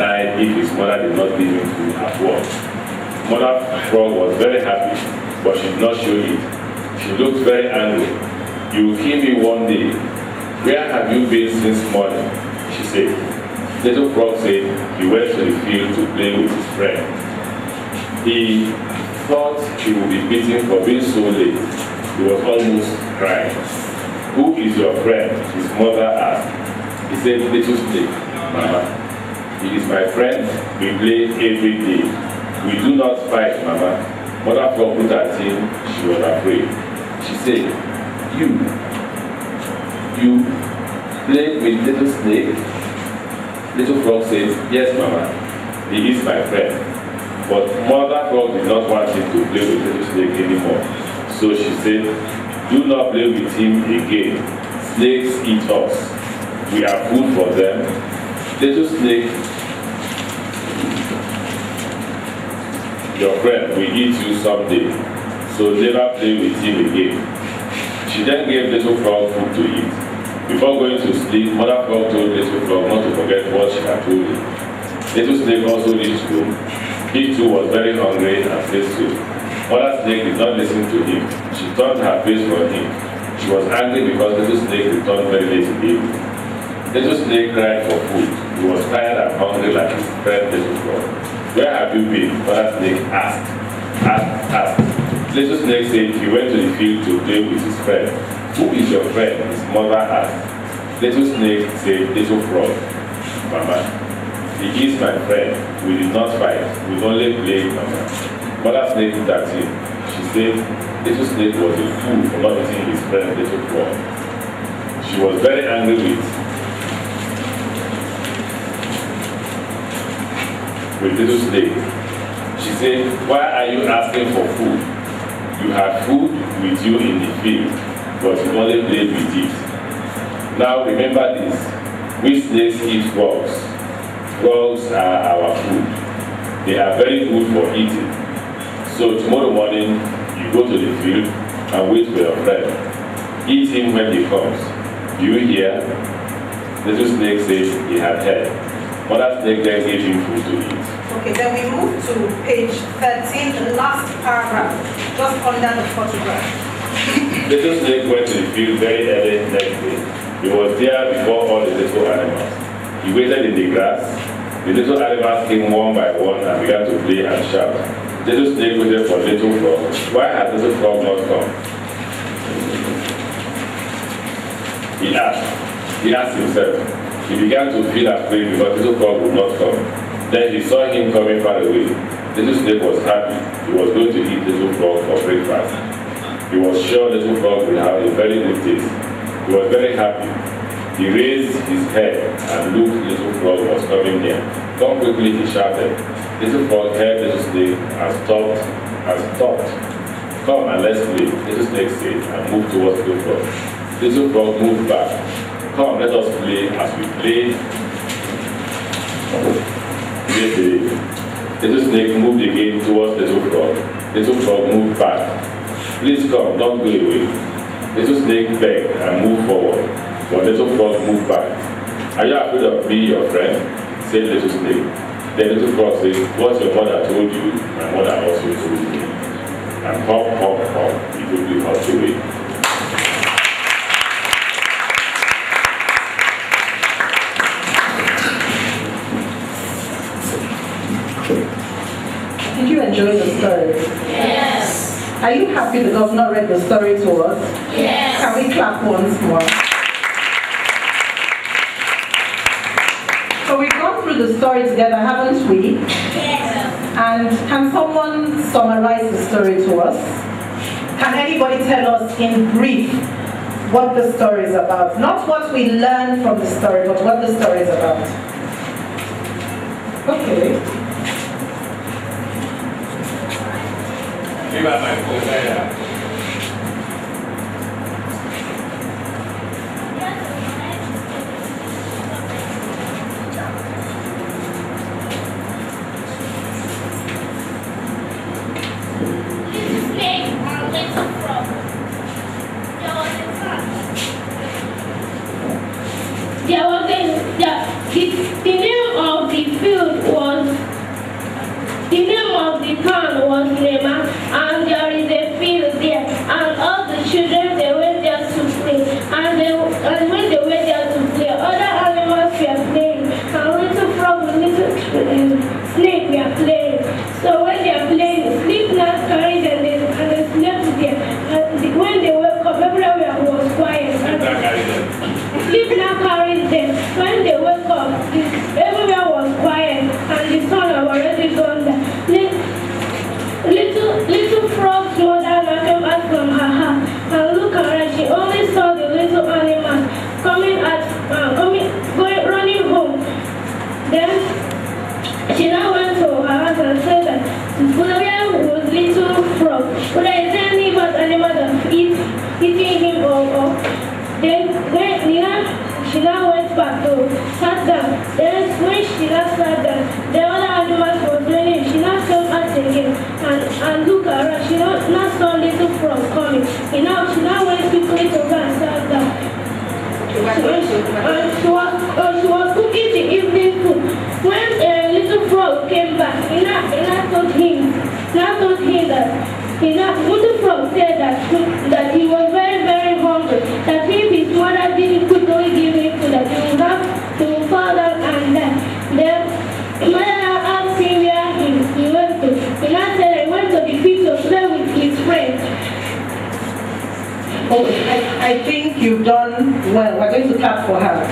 night if his mother did not give him food at work. Mother Frog was very happy, but she did not show it. She looked very angry. You will kill me one day. Where have you been since morning? She said. Little Frog said he went to the field to play with his friend. He thought he would be beaten for being so late. He was almost crying. Who is your friend? His mother asked. He said, Little Snake, Mama. He is my friend. We play every day. We do not fight, Mama. Mother Frog looked at him. She was afraid. She said, You play with Little Snake? Little Frog said, Yes, Mama. He is my friend. But Mother Frog did not want him to play with Little Snake anymore. So she said, Do not play with him again. Snakes eat us. We are food for them. Little Snake, your friend will eat you someday. So never play with him again. She then gave Little Frog food to eat. Before going to sleep, Mother Frog told Little Frog not to forget what she had told him. Little Snake also reached home. He too was very hungry and thirsty. Mother Snake did not listen to him. She turned her face from him. She was angry because Little Snake returned very late in the evening. Little Snake cried for food. He was tired and hungry like his friend Little Frog. Where have you been? Mother Snake asked. Little Snake said he went to the field to play with his friend. Who is your friend? His mother asked. Little Snake said, Little Frog. Mama, he is my friend. We did not fight. We only played, Mama. Mother Snake looked at him. She said, Little Snake was a fool for not eating his friend Little Frog. She was very angry with Little Snake. She said, Why are you asking for food? You have food with you in the field, but you only played with it. Now remember this. We snakes eat frogs. Frogs are our food. They are very good for eating. So tomorrow morning, you go to the field and wait for your friend. Eat him when he comes. Do you hear? Little Snake said he had heard. Mother Snake then gave him food to eat. Okay, then we move to page 13, the last paragraph, just under the photograph. Little Snake went to the field very early next day. He was there before all the little animals. He waited in the grass. The little animals came one by one and began to play and shout. Little Snake waited for Little Frog. Why has Little Frog not come? He asked himself. He began to feel afraid because Little Frog would not come. Then he saw him coming far away. Little Snake was happy. He was going to eat Little Frog for breakfast. He was sure Little Frog would have a very good taste. He was very happy. He raised his head and looked. Little Frog was coming near. Come quickly, he shouted. Little Frog heard Little Snake and stopped. Come and let's play, Little Snake said and moved towards Little Frog. Little Frog moved back. Come, let us play as we played. Little Snake moved again towards Little Frog. Little Frog moved back. Please come, don't go away. Little Snake begged and moved forward, but Little Frog moved back. Are you afraid of me, your friend? Said Little Snake. Then Little Frog said, what your mother told you, my mother also told me. And hop, hop, hop, he quickly hopped away. Did you enjoy the story? Yes. Are you happy the governor read the story to us? Yes. Can we clap once more? So we've gone through the story together, haven't we? Yes. And can someone summarize the story to us? Can anybody tell us in brief what the story is about? Not what we learned from the story, but what the story is about. Okay. Give up my phone there. The name of the field town was Nema, and there is a field there, and all the children they went there to play, and when they went there to play, other animals were playing, and little frog and little snake were playing. So when they are playing, the sleep now carried them and they slept there. And when they woke up, everywhere was quiet. Sleep now carried them. When they woke up, everywhere was quiet, and the sun had already gone down. Little frog's mother came out from her house and looked around. She only saw the little animals running home. Then she now went to her house and said that where was little frog? But there is any bad animal that eating him or then she now went back to sat down. Then when she now sat down, the other animals were playing. She now came out again and looked around. She now saw little frog coming. She now went quickly to her and sat down. She was cooking the evening food. When little frog came back, he now told him that little frog said that he was very, very hungry, that if his mother didn't quickly give him food, that he would have to fall down and die. Then mother asked him where he went to. He now said he went to the field to play with his friends. Oh, I think you've done well. We're going to clap for her.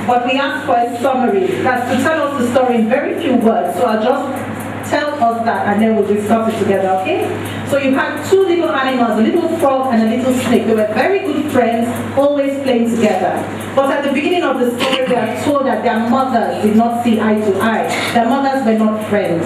But we asked for a summary. That's to tell us the story in very few words. So I'll just tell us that and then we'll discuss it together, okay? So you had two little animals, a little frog and a little snake. They were very good friends, always playing together. But at the beginning of the story, we are told that their mothers did not see eye to eye. Their mothers were not friends.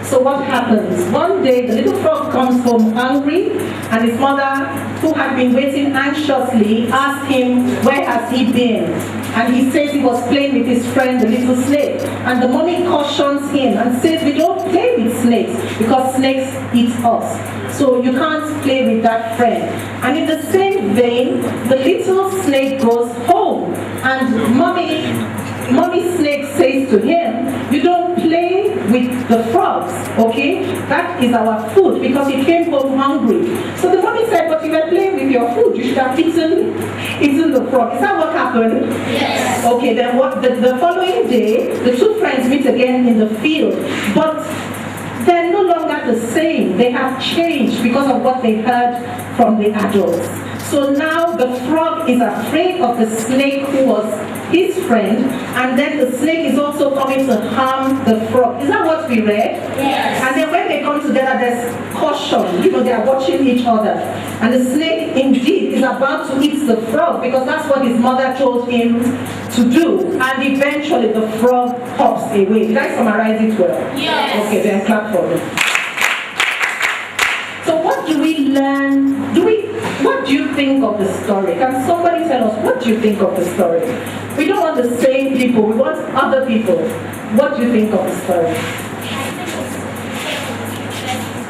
So what happens? One day, the little frog comes home hungry, and his mother, who had been waiting anxiously, asked him, where has he been? And he says he was playing with his friend, the little snake. And the mommy cautions him and says, we don't play with snakes, because snakes eat us. So you can't play with that friend. And in the same vein, the little snake goes home, and mommy snake says to him, you don't play with the frogs, okay? That is our food, because he came home hungry. So the mommy said, but you were playing with your food, you should have eaten the frog. Is that what happened? Yes. Okay, then what? The following day, the two friends meet again in the field, but they're no longer the same. They have changed because of what they heard from the adults. So now the frog is afraid of the snake who was his friend, and then the snake is also coming to harm the frog. Is that what we read? Yes. And then when they come together, there's caution. They are watching each other. And the snake indeed is about to eat the frog, because that's what his mother told him to do. And eventually the frog hops away. Did I summarize it well? Yes. Okay, then clap for me. So what do we learn? What do you think of the story? Can somebody tell us, what do you think of the story? We don't want the same people, we want other people. What do you think of the story?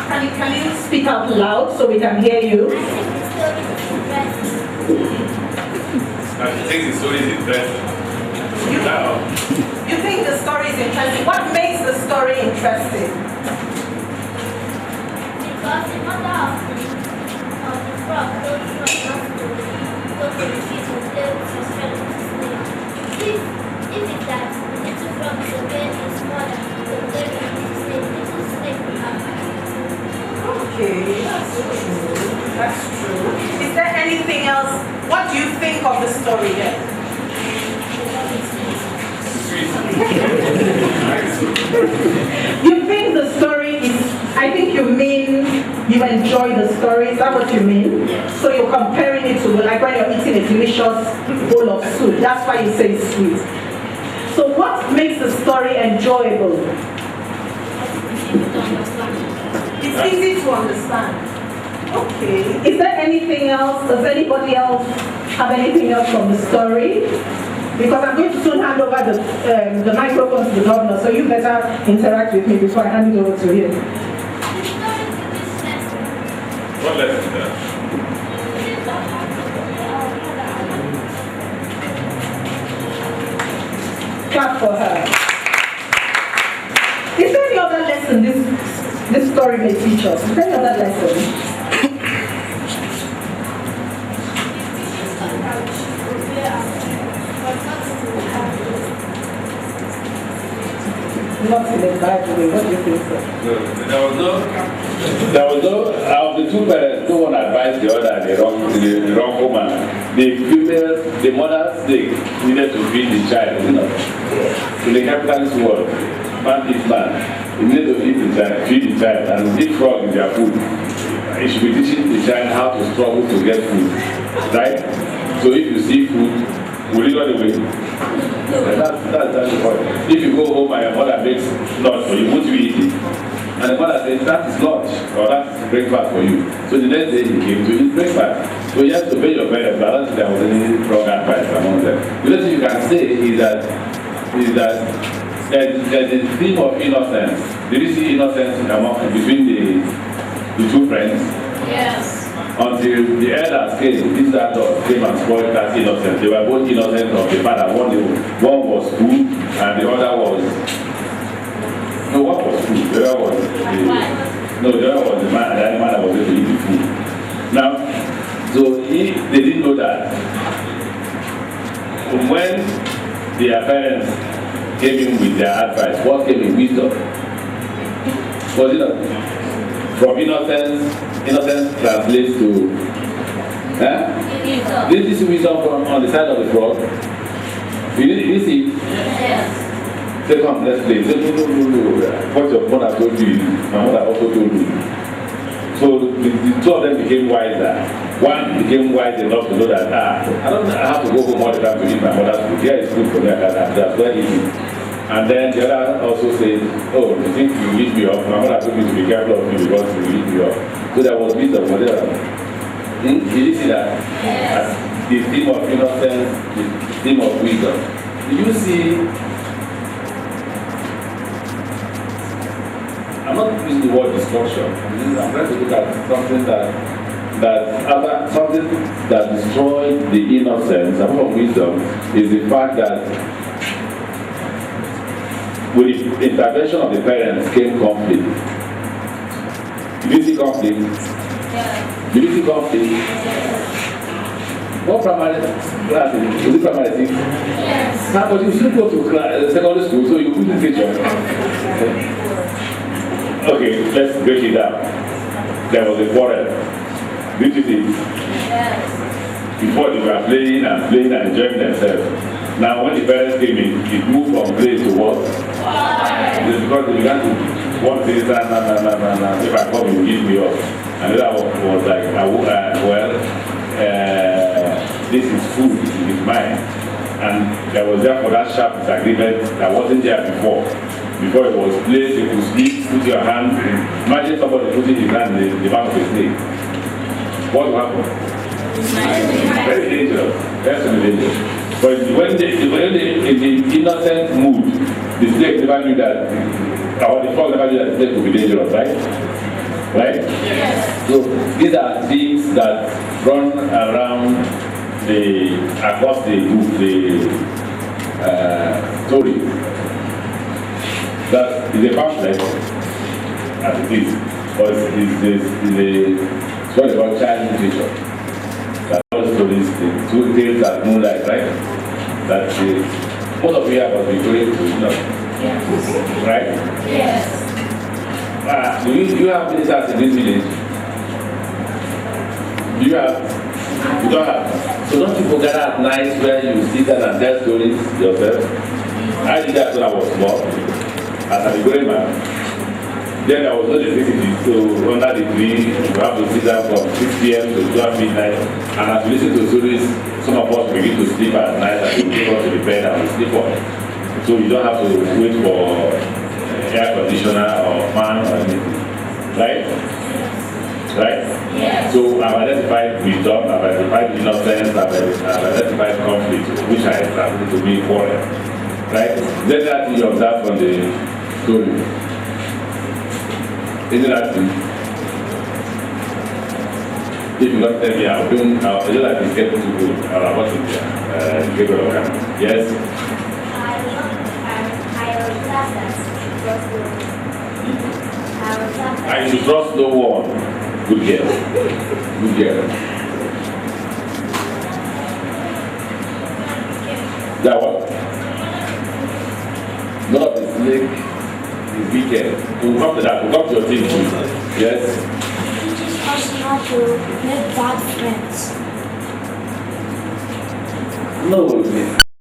Can you speak out loud so we can hear you? I think the story is interesting. You think the story is interesting? What makes the story interesting? Because the mother of the frog told the frog not to go to the field to play with his friend snake. If it's that the little frog is obeying his mother to play with his snake, little snake will have Okay, that's true. That's true. Is there anything else? What do you think of the story then? You think the story is, I think you mean you enjoy the story, is that what you mean? Yes. So you're comparing it to like when you're eating a delicious bowl of soup, that's why you say it's sweet. So what makes the story enjoyable? It's easy to understand. Okay. Is there anything else? Does anybody else have anything else from the story? Because I'm going to soon hand over the microphone to the governor, so you better interact with me before I hand it over to him. What lesson is that? Clap for her. Is there any other lesson this story may teach us? Is there any other lesson? Not in a bad way. What do you think, sir? There was no, of the two parents, no one advised the other the wrong woman. The mother's sick needed to feed the child, you know. In the capitalist world, man is man. He needed to feed the child, and eat frog in their food. He should be teaching the child how to struggle to get food, right? So if you see food, will you run away? That's the point. If you go home and your mother makes lunch for you, won't you eat it? And the mother says, that is lunch, or that is breakfast for you. So the next day he came to eat breakfast. So you have to obey your parents, but I don't think there was any wrong advice among them. The only thing you can say is that there's a theme of innocence. Did you see innocence between the two friends? Yes. Until the elders came, these adults came and spoiled that innocence. They were both innocent of the father. One was food and the other was... No, one was food. The other was the other was the man. The other man that was going to eat the food. Now, so they didn't know that. When their parents came in with their advice, what came in wisdom? Was it not? From innocence translates to this is wisdom from on the side of the frog. You see? Yes. Say, come, let's play. Say, no. What your mother told you, my mother also told you. So the two of them became wiser. One became wise enough to know that I don't have to go home all the time to eat my mother's food. Yeah, it's good for me. That's why I eat it. And then the other also said, oh, you think you eat me up? My mother told me to be careful of you because you eat me up. So there was wisdom for them. Did you see that? Yes. The theme of innocence, the theme of wisdom. Do you see? I'm not using the word destruction. I'm trying to look at something that destroyed the innocence, apart from wisdom, is the fact that with the intervention of the parents came conflict. Did you see conflict? Yeah. Did you see conflict? What primary class is it? Was it primary 6? Yes. Now, but you should go to secondary school, so you couldn't teach them. Okay, let's break it down. There was a quarrel. Did you see? Yes. Before they were playing and enjoying themselves. Now, when the parents came in, it moved from play to what? It's because they began to want to say, nah, if I come, you give me up. And the other was like, this is food, it is mine. And there was therefore that sharp disagreement that wasn't there before. Before it was placed, you could speak, put your hand. Imagine somebody putting his hand in the mouth of a snake. What will happen? Very dangerous. Very dangerous. But when they in the innocent mood, the snake never knew that, or the frog never knew that the snake would be dangerous, right? Right? Yes. So these are things that run around across the book, the story. That is a pamphlet, as it is, but it's a story about child literature. That all stories, the two tales that moonlight, right? That most of you have must be going to, you know. Yes. Right? Yes. Do you have visitors in this village? Do you have? You don't have. So don't you gather at night where you sit down and tell stories yourself? I did that when I was small, as a growing man. Then I was not electricity, so under the tree, you have to sit down from 6 p.m. to 12 midnight. And as we listen to stories, some of us begin to sleep at night and we go to the bed and we sleep on. So you don't have to wait for air conditioner or fan or anything. Right? Right? Yes. So I've identified wisdom, I've identified innocence, I've identified conflict, which I established to be quarrel. Right? Then that you observe from the story. Isn't that true? If you don't tell me, I'll do like this, get to go. I'll watch it there. Yes? I was classes. You trust no one. Good girl. Good girl. That what? Not the snake is wicked. We'll come to that. We'll come to your thing too. Yes? Teaches us not to make bad friends. No,